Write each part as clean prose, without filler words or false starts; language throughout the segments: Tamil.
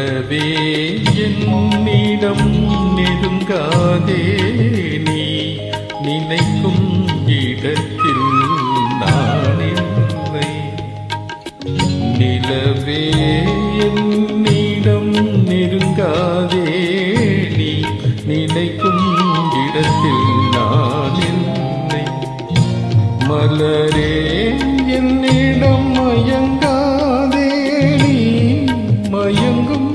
நிலவே என்னிடம் நெருங்காதே நீ நினைக்கும் இடத்தில் நான் இல்லை. நிலவே என்னிடம் நெருங்காதே நீ நினைக்கும் இடத்தில் நான் இல்லை. மலரே என்னிடம் மயங்காதே நீ மயங்கும்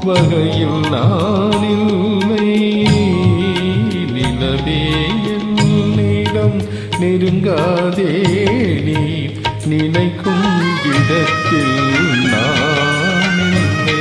வகையில் நான் இல்லை. நிலவே என்னிடம் நெருங்காதே நீ நினைக்கும் இடத்தில் நான் இல்லை.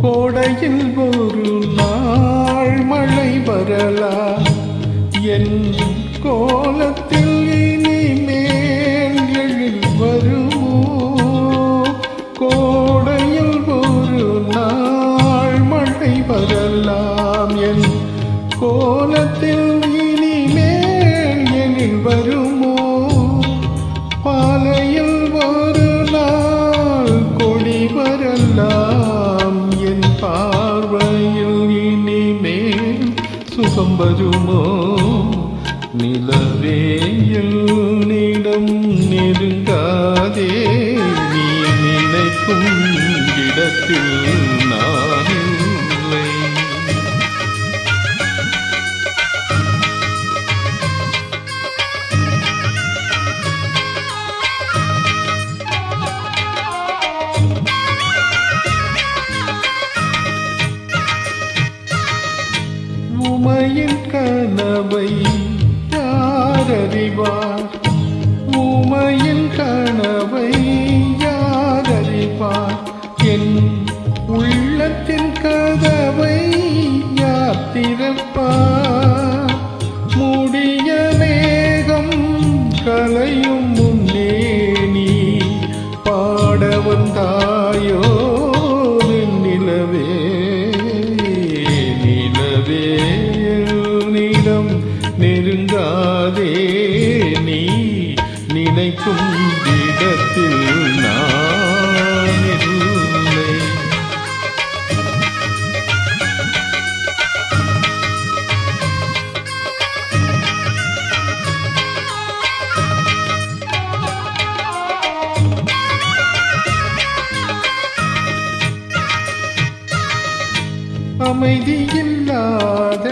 கோடையில் ஒரு நாள் மழை வரலாம் என் கோலத்தில் இனிமேல் எழில் வருமோ. கோடையில் ஒரு நாள் மழை வரலாம் என் கோலத்தில் இனிமேல் எழில் வருமோ. பாலையில் ஒரு நாள் கொடி வரலாம் என் பார்வையில் இனிமேல் சுகம் வருமோ. நிலவே என்னிடம் நெருங்காதே நீ நினைக்கும் இடத்தில் நான் இல்லை. உமையின் கனவை யார் அறிவார், உமையின் கனவை யார் அறிவார், என் உள்ளத்தின் கதவை யார் திறப்பார். முடிய மேகம் கலையும் முன்னே நீ பாட வந்தாயோ நிலவே. நிலவே என்னிடம் நெருங்காதே நீ நினைக்கும் இடத்தில் நான் இல்லை. அமைதியில்லாத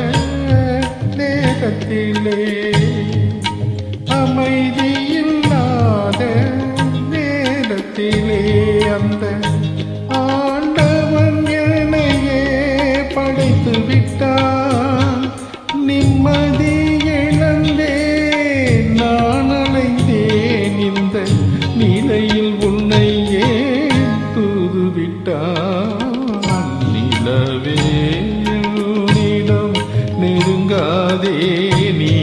நேரத்திலே, அமைதியில்லாத நேரத்திலே அந்த ஆண்டவன் என்னையே படைத்து விட்டான். நிம்மதி இழந்தே நான் அலைந்தேன் இந்த நிலையில் உன்னையே தூது விட்டான். நிலவே என்னிடம் நெருங்காதே நீ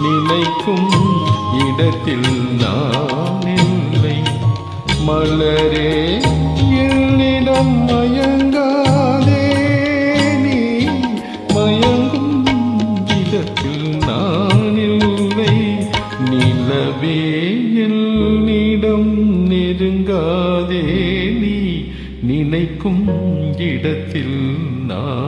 நினைக்கும் இடத்தில் நான் இல்லை. மலரே என்னிடம் மயங்காதே நீ மயங்கும் இடத்தில் நான் இல்லை. நிலவே என்னிடம் நெருங்காதே நீ நினைக்கும் இடத்தில் நான்